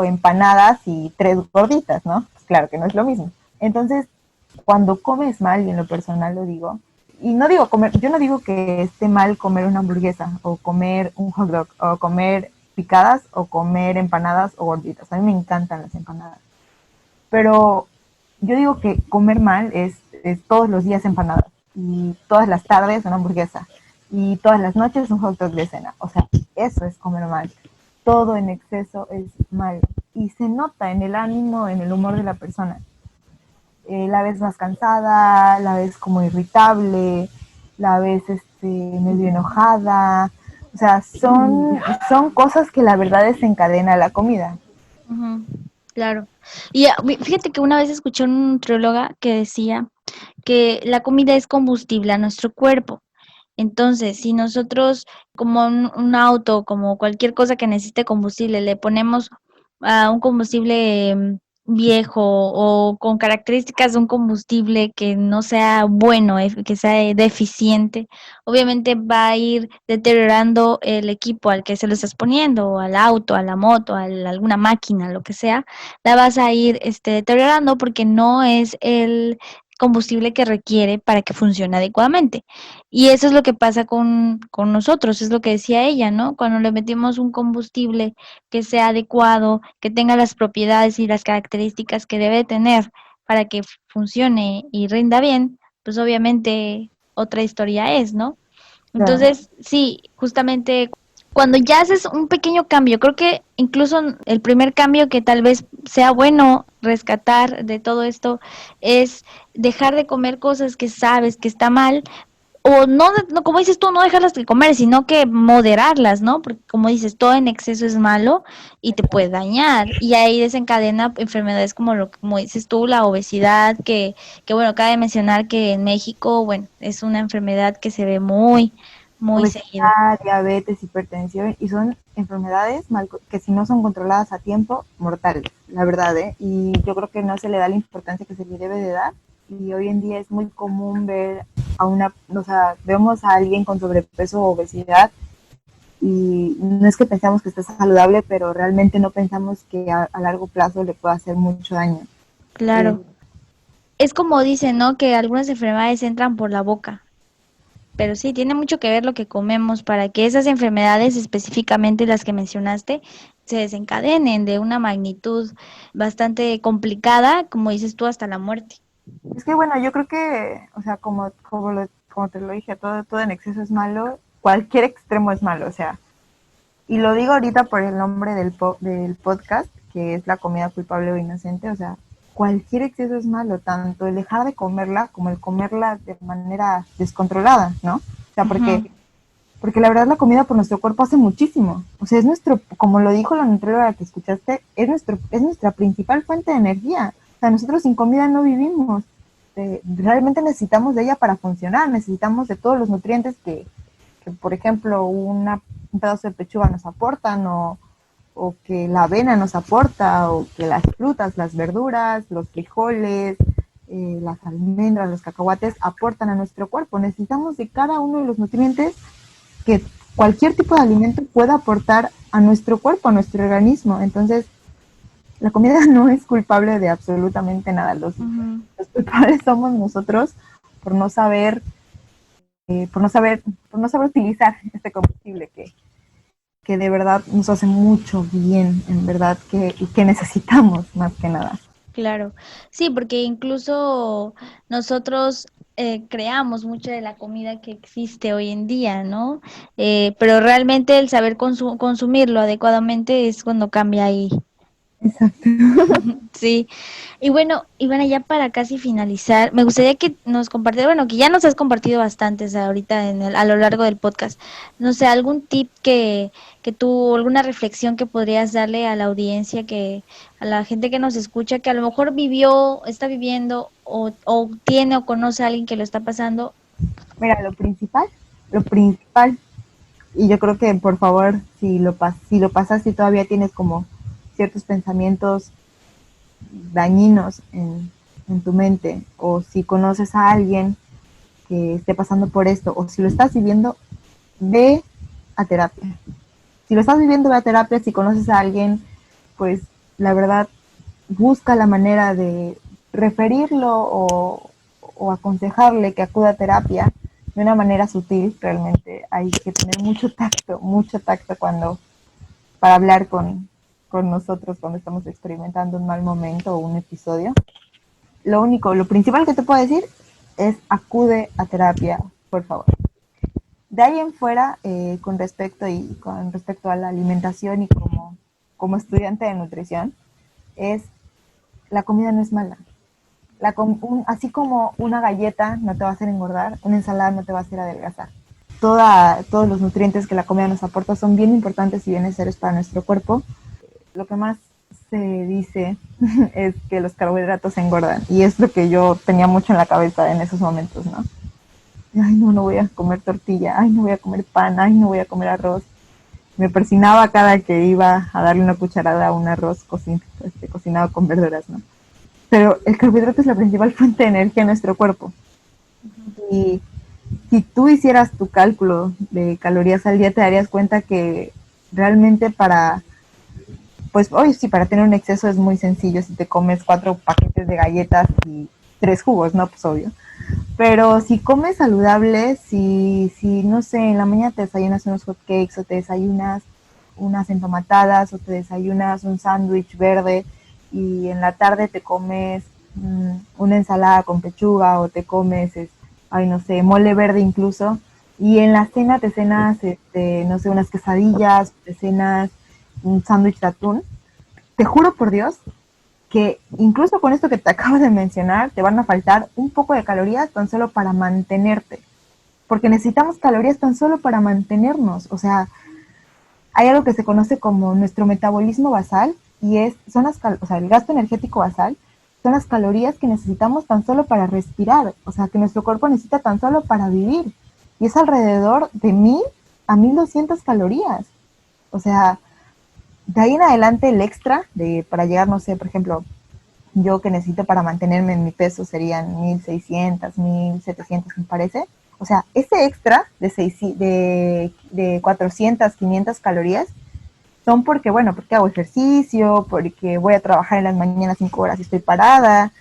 empanadas y 3 gorditas, ¿no? Pues claro que no es lo mismo. Entonces, cuando comes mal, y en lo personal lo digo, y no digo comer, yo no digo que esté mal comer una hamburguesa o comer un hot dog o comer picadas o comer empanadas o gorditas. A mí me encantan las empanadas. Pero yo digo que comer mal es todos los días empanadas y todas las tardes una hamburguesa y todas las noches un hot dog de cena. O sea, eso es comer mal. Todo en exceso es malo y se nota en el ánimo, en el humor de la persona. La ves más cansada, la ves como irritable, la ves medio enojada. O sea, son cosas que la verdad desencadena la comida. Ujú, claro. Y fíjate que una vez escuché a un nutrióloga que decía que la comida es combustible a nuestro cuerpo. Entonces, si nosotros, como un auto, como cualquier cosa que necesite combustible, le ponemos a un combustible viejo o con características de un combustible que no sea bueno, que sea deficiente, obviamente va a ir deteriorando el equipo al que se lo estás poniendo, o al auto, a la moto, alguna máquina, lo que sea, la vas a ir deteriorando porque no es el combustible que requiere para que funcione adecuadamente. Y eso es lo que pasa con nosotros, es lo que decía ella, ¿no? Cuando le metimos un combustible que sea adecuado, que tenga las propiedades y las características que debe tener para que funcione y rinda bien, pues obviamente otra historia es, ¿no? Claro. Entonces, sí, justamente cuando ya haces un pequeño cambio, creo que incluso el primer cambio que tal vez sea bueno rescatar de todo esto es dejar de comer cosas que sabes que está mal, o no, no, como dices tú, no dejarlas de comer, sino que moderarlas, ¿no? Porque como dices, todo en exceso es malo y te puede dañar. Y ahí desencadena enfermedades como como dices tú, la obesidad, que bueno, cabe mencionar que en México, bueno, es una enfermedad que se ve muy, muy seguido. Obesidad, diabetes, hipertensión, y son enfermedades que si no son controladas a tiempo, mortales, la verdad, ¿eh? Y yo creo que no se le da la importancia que se le debe de dar, y hoy en día es muy común ver o sea, vemos a alguien con sobrepeso o obesidad, y no es que pensamos que está saludable, pero realmente no pensamos que a largo plazo le pueda hacer mucho daño. Eh, Claro. Es como dicen, ¿no? Que algunas enfermedades entran por la boca. Pero sí, tiene mucho que ver lo que comemos para que esas enfermedades, específicamente las que mencionaste, se desencadenen de una magnitud bastante complicada, como dices tú, hasta la muerte. es que bueno, yo creo que, o sea, como te lo dije, todo en exceso es malo, cualquier extremo es malo, o sea, y lo digo ahorita por el nombre del podcast, que es la comida culpable o inocente, o sea, cualquier exceso es malo, tanto el dejar de comerla como el comerla de manera descontrolada, ¿no? O sea, Ujú, porque la verdad la comida por nuestro cuerpo hace muchísimo. O sea, es nuestro, como lo dijo la nutrióloga que escuchaste, es nuestra principal fuente de energía. O sea, nosotros sin comida no vivimos. Realmente necesitamos de ella para funcionar, necesitamos de todos los nutrientes que por ejemplo, un pedazo de pechuga nos aportan, o que la avena nos aporta, o que las frutas, las verduras, los frijoles, las almendras, los cacahuates aportan a nuestro cuerpo. Necesitamos de cada uno de los nutrientes que, cualquier tipo de alimento puede aportar a nuestro cuerpo, a nuestro organismo. Entonces, la comida no es culpable de absolutamente nada. Los culpables somos nosotros por no saber, por no saber utilizar este combustible que de verdad nos hace mucho bien, en verdad, que necesitamos más que nada. Claro, sí, porque incluso nosotros creamos mucha de la comida que existe hoy en día, ¿no? Pero realmente el saber consumirlo adecuadamente es cuando cambia ahí. Exacto. Sí, y bueno, ya para casi finalizar, me gustaría que nos compartieras, bueno, que ya nos has compartido bastantes ahorita a lo largo del podcast, no sé, algún tip que tú, alguna reflexión que podrías darle a la audiencia, a la gente que nos escucha, que a lo mejor vivió, está viviendo o tiene o conoce a alguien que lo está pasando. Mira, lo principal, y yo creo que por favor, si lo pasas y todavía tienes como ciertos pensamientos dañinos en tu mente, o si conoces a alguien que esté pasando por esto, o si lo estás viviendo, ve a terapia. Si lo estás viviendo, ve a terapia. Si conoces a alguien, pues la verdad, busca la manera de referirlo o aconsejarle que acuda a terapia de una manera sutil. Realmente hay que tener mucho tacto para hablar con nosotros cuando estamos experimentando un mal momento o un episodio. Lo principal que te puedo decir es acude a terapia, por favor. De ahí en fuera, con respecto a la alimentación y como estudiante de nutrición, es la comida no es mala. Así como una galleta no te va a hacer engordar, una ensalada no te va a hacer adelgazar. Todos los nutrientes que la comida nos aporta son bien importantes y bien necesarios para nuestro cuerpo. Lo que más se dice es que los carbohidratos engordan, y es lo que yo tenía mucho en la cabeza en esos momentos, ¿no? Ay, no, no voy a comer tortilla, ay, no voy a comer pan, ay, no voy a comer arroz. Me persinaba cada que iba a darle una cucharada a un arroz cocinado con verduras, ¿no? Pero el carbohidrato es la principal fuente de energía en nuestro cuerpo. Y si tú hicieras tu cálculo de calorías al día, te darías cuenta que realmente pues hoy sí, para tener un exceso es muy sencillo. Si te comes 4 paquetes de galletas y 3 jugos, ¿no? Pues obvio. Pero si comes saludable, si no sé, en la mañana te desayunas unos hot cakes, o te desayunas unas entomatadas, o te desayunas un sándwich verde, y en la tarde te comes una ensalada con pechuga, o te comes, ay, no sé, mole verde incluso, y en la cena te cenas, no sé, unas quesadillas, te cenas un sándwich de atún, te juro por Dios que incluso con esto que te acabo de mencionar, te van a faltar un poco de calorías tan solo para mantenerte, porque necesitamos calorías tan solo para mantenernos. O sea, hay algo que se conoce como nuestro metabolismo basal, y o sea, el gasto energético basal son las calorías que necesitamos tan solo para respirar, o sea, que nuestro cuerpo necesita tan solo para vivir, y es alrededor de 1000 a 1200 calorías. O sea, de ahí en adelante el extra para llegar, no sé, por ejemplo, yo que necesito para mantenerme en mi peso serían 1600, 1700, me parece. O sea, ese extra de 400, 500 calorías son porque, bueno, porque hago ejercicio, porque voy a trabajar en las mañanas 5 horas y estoy parada,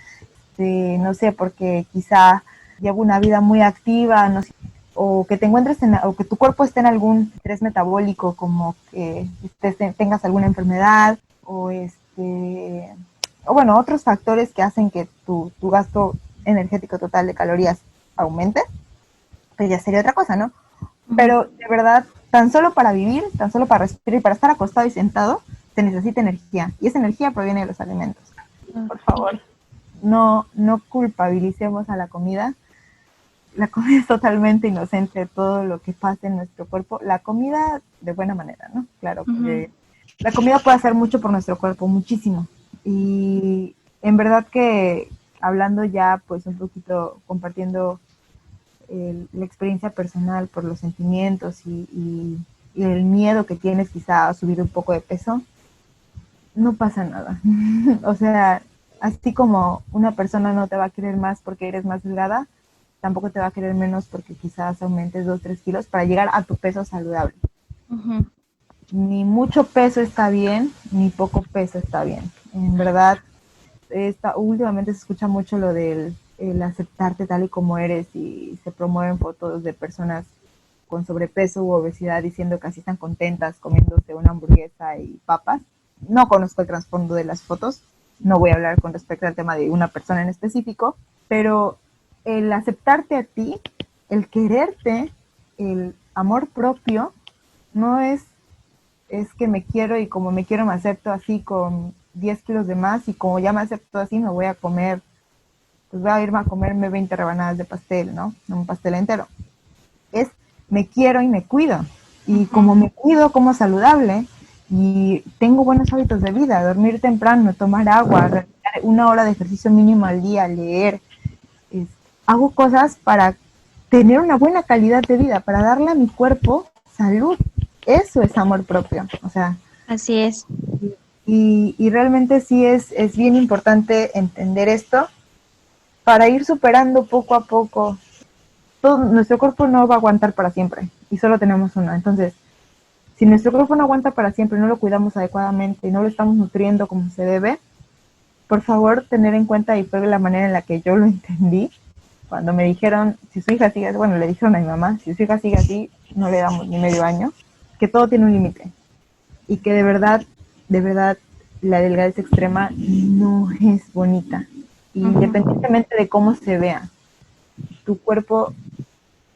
no sé, porque quizá llevo una vida muy activa, no sé, o que te encuentres o que tu cuerpo esté en algún estrés metabólico, como que tengas alguna enfermedad, o bueno, otros factores que hacen que tu gasto energético total de calorías aumente, pues ya sería otra cosa, ¿no? Ujú. Pero de verdad, tan solo para vivir, tan solo para respirar y para estar acostado y sentado, se necesita energía. Y esa energía proviene de los alimentos. Por Ok. favor, no culpabilicemos a la comida. La comida es totalmente inocente de todo lo que pasa en nuestro cuerpo. La comida de buena manera, ¿no? Claro, Ujú. porque la comida puede hacer mucho por nuestro cuerpo, muchísimo. Y en verdad que hablando ya, pues un poquito compartiendo la experiencia personal por los sentimientos y el miedo que tienes quizá a subir un poco de peso, no pasa nada. O sea, así como una persona no te va a querer más porque eres más delgada, tampoco te va a querer menos porque quizás aumentes 2, 3 kilos para llegar a tu peso saludable. Ujú. Ni mucho peso está bien, ni poco peso está bien. En verdad, últimamente se escucha mucho lo del el aceptarte tal y como eres y se promueven fotos de personas con sobrepeso u obesidad diciendo que así están contentas comiéndose una hamburguesa y papas. No conozco el trasfondo de las fotos, no voy a hablar con respecto al tema de una persona en específico, pero el aceptarte a ti, el quererte, el amor propio, no es que me quiero y como me quiero me acepto así con 10 kilos de más y como ya me acepto así me voy a comer, pues voy a irme a comerme 20 rebanadas de pastel, ¿no? Un pastel entero. Es me quiero y me cuido. Y como me cuido, como saludable y tengo buenos hábitos de vida, dormir temprano, tomar agua, realizar 1 hora de ejercicio mínimo al día, leer, es, hago cosas para tener una buena calidad de vida, para darle a mi cuerpo salud. Eso es amor propio. O sea, Así es. y realmente sí es bien importante entender esto para ir superando poco a poco. Nuestro cuerpo no va a aguantar para siempre y solo tenemos uno. Entonces, si nuestro cuerpo no aguanta para siempre, no lo cuidamos adecuadamente y no lo estamos nutriendo como se debe, por favor, tener en cuenta, y fue la manera en la que yo lo entendí, cuando me dijeron, si su hija sigue, bueno, le dijeron a mi mamá, si su hija sigue así, no le damos ni medio año, que todo tiene un límite y que de verdad, la delgadez extrema no es bonita, Ujú. independientemente de cómo se vea. Tu cuerpo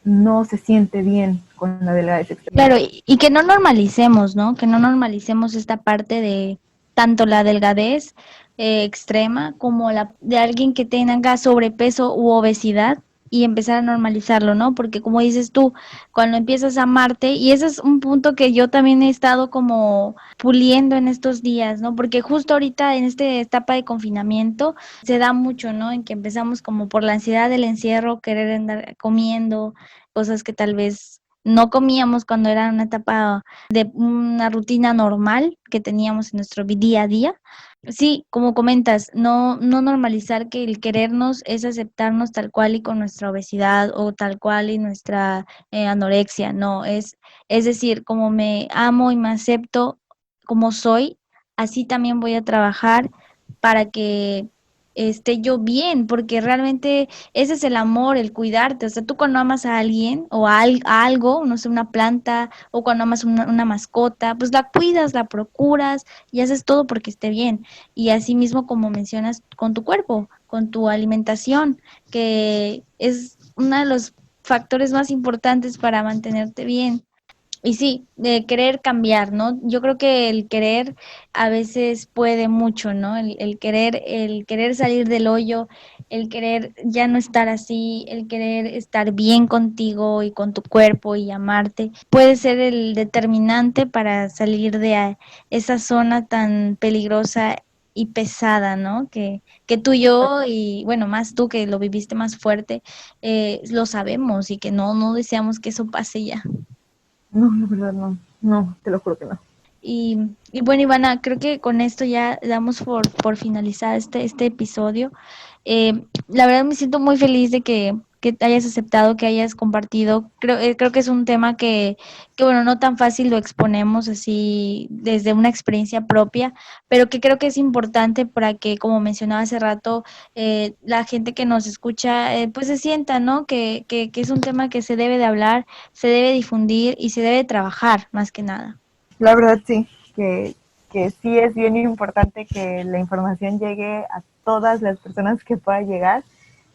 no se siente bien con la delgadez extrema. Claro, y que no normalicemos, ¿no? Que no normalicemos esta parte de tanto la delgadez extrema como la de alguien que tenga sobrepeso u obesidad y empezar a normalizarlo, ¿no? Porque como dices tú, cuando empiezas a amarte, y ese es un punto que yo también he estado como puliendo en estos días, ¿no? Porque justo ahorita en esta etapa de confinamiento se da mucho, ¿no? En que empezamos como por la ansiedad del encierro, querer andar comiendo cosas que tal vez no comíamos cuando era una etapa de una rutina normal que teníamos en nuestro día a día. Sí, como comentas, no normalizar que el querernos es aceptarnos tal cual y con nuestra obesidad o tal cual y nuestra anorexia, no, es decir, como me amo y me acepto como soy, así también voy a trabajar para que esté yo bien, porque realmente ese es el amor, el cuidarte. O sea, tú cuando amas a alguien o a algo, no sé, una planta, o cuando amas una mascota, pues la cuidas, la procuras y haces todo porque esté bien. Y así mismo como mencionas con tu cuerpo, con tu alimentación, que es uno de los factores más importantes para mantenerte bien. Y sí, de querer cambiar, ¿no? Yo creo que el querer a veces puede mucho, ¿no? El querer salir del hoyo, el querer ya no estar así, el querer estar bien contigo y con tu cuerpo y amarte, puede ser el determinante para salir de esa zona tan peligrosa y pesada, ¿no? Que tú y yo, y bueno, más tú que lo viviste más fuerte, lo sabemos y que no deseamos que eso pase ya. No, la verdad no, no, te lo juro que no. Y bueno, Ivana, creo que con esto ya damos por finalizar este episodio. La verdad me siento muy feliz de que te hayas aceptado, que hayas compartido. Creo que es un tema que, bueno, no tan fácil lo exponemos así desde una experiencia propia, pero que creo que es importante para que, como mencionaba hace rato, la gente que nos escucha, pues se sienta, ¿no? Que es un tema que se debe de hablar, se debe difundir y se debe trabajar, más que nada. La verdad sí, que sí es bien importante que la información llegue a todas las personas que pueda llegar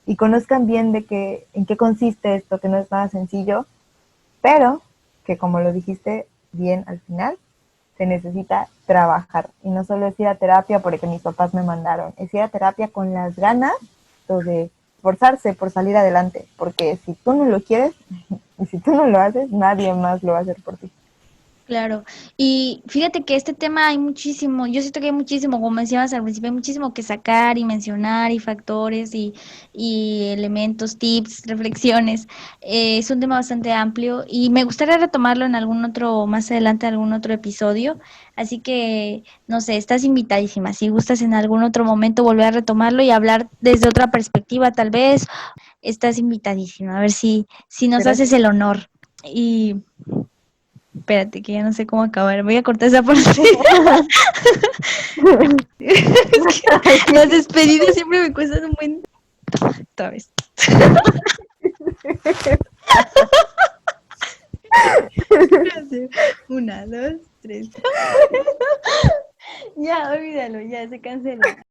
y conozcan bien de qué, en qué consiste esto, que no es nada sencillo, pero que como lo dijiste bien al final, se necesita trabajar. Y no solo es ir a terapia porque mis papás me mandaron, es ir a terapia con las ganas de esforzarse por salir adelante, porque si tú no lo quieres y si tú no lo haces, nadie más lo va a hacer por ti. Claro, y fíjate que este tema hay muchísimo, yo siento que hay muchísimo, como mencionabas al principio, hay muchísimo que sacar y mencionar y factores y elementos, tips, reflexiones. Es un tema bastante amplio y me gustaría retomarlo en algún otro, más adelante, algún otro episodio. Así que, no sé, estás invitadísima. Si gustas en algún otro momento volver a retomarlo y hablar desde otra perspectiva, tal vez, estás invitadísima. A ver si nos Gracias. haces el honor. Y espérate, que ya no sé cómo acabar. Voy a cortar esa parte. Es que las despedidas siempre me cuestan un buen... Otra vez. Una, dos, tres. Ya, olvídalo, ya se canceló.